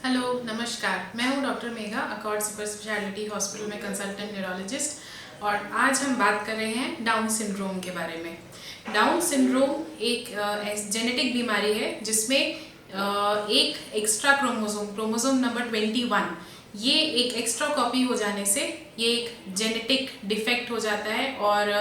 Hello नमस्कार, मैं हूँ doctor Megha, accord super speciality hospital में कंसल्टेंट न्यूरोलॉजिस्ट। और आज हम बात कर रहे हैं डाउन सिंड्रोम के बारे में। डाउन सिंड्रोम एक जेनेटिक बीमारी है जिसमें एक एक्स्ट्रा क्रोमोसोम नंबर 21, ये एक एक्स्ट्रा कॉपी हो जाने से ये एक जेनेटिक डिफेक्ट हो जाता है और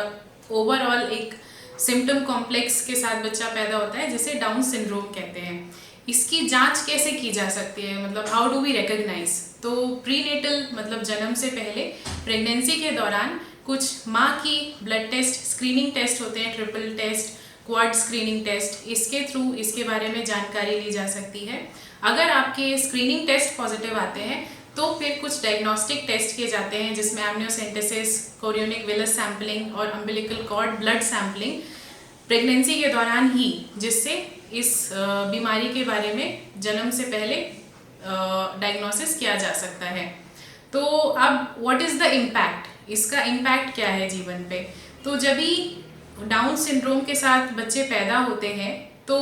ओवरऑल एक सिम्टम कॉम्प्लेक्स के साथ बच्चा पैदा होता है जिसे डाउन सिंड्रोम कहते हैं। इसकी जांच कैसे की जा सकती है, मतलब हाउ डू वी रिकॉग्नाइज? तो प्रीनेटल मतलब जन्म से पहले, प्रेगनेंसी के दौरान कुछ माँ की ब्लड टेस्ट, स्क्रीनिंग टेस्ट होते हैं, triple test, quad screening test, इसके थ्रू इसके बारे में जानकारी ली जा सकती है। अगर आपके स्क्रीनिंग टेस्ट पॉजिटिव आते हैं तो फिर कुछ डायग्नोस्टिक टेस्ट किए जाते हैं जिसमें एमनियोसेंटेसिस, कोरियोनिक विलस सैम्पलिंग और umbilical cord blood sampling pregnancy के दौरान ही, जिससे इस बीमारी के बारे में जन्म से पहले डायग्नोसिस किया जा सकता है। तो अब व्हाट इज़ द इम्पैक्ट, इसका इम्पैक्ट क्या है जीवन पे? तो जब भी डाउन सिंड्रोम के साथ बच्चे पैदा होते हैं तो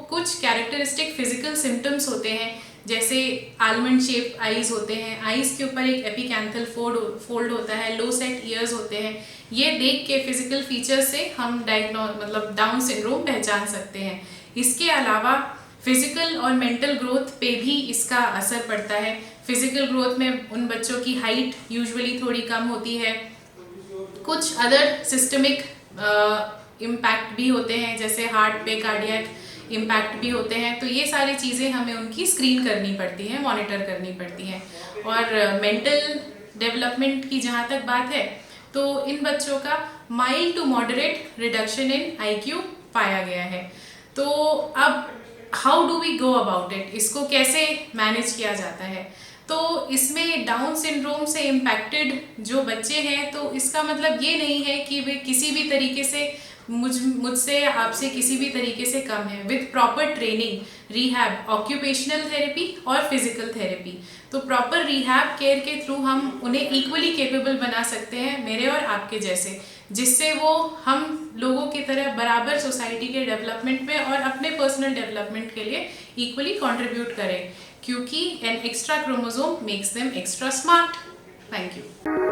कुछ कैरेक्टरिस्टिक फिजिकल सिम्टम्स होते हैं, जैसे आलमंड शेप आईज होते हैं, आईज के ऊपर एक एपिकैंथल फोल्ड होता है, लो सेट ईयर्स होते हैं। ये देख के फिजिकल फीचर्स से हम मतलब डाउन सिंड्रोम पहचान सकते हैं। इसके अलावा फिजिकल और मेंटल ग्रोथ पे भी इसका असर पड़ता है। फिजिकल ग्रोथ में उन बच्चों की हाइट यूजुअली थोड़ी कम होती है। कुछ अदर सिस्टमिक इम्पैक्ट भी होते हैं, जैसे हार्ट पे कार्डियक इम्पैक्ट भी होते हैं। तो ये सारी चीज़ें हमें उनकी स्क्रीन करनी पड़ती हैं, मॉनिटर करनी पड़ती हैं। और मेंटल डेवलपमेंट की जहाँ तक बात है तो इन बच्चों का mild to moderate reduction in IQ पाया गया है। तो अब how do we go about it, इसको कैसे मैनेज किया जाता है? तो इसमें डाउन सिंड्रोम से इम्पैक्टेड जो बच्चे हैं, तो इसका मतलब ये नहीं है कि वे किसी भी तरीके से मुझसे आपसे किसी भी तरीके से कम है। With proper training, rehab, occupational therapy और फिजिकल थेरेपी, तो प्रॉपर रिहैब केयर के थ्रू हम उन्हें इक्वली केपेबल बना सकते हैं, मेरे और आपके जैसे, जिससे वो हम लोगों की तरह बराबर सोसाइटी के डेवलपमेंट में और अपने पर्सनल डेवलपमेंट के लिए इक्वली कंट्रीब्यूट करें, क्योंकि an extra chromosome makes them extra smart. Thank you.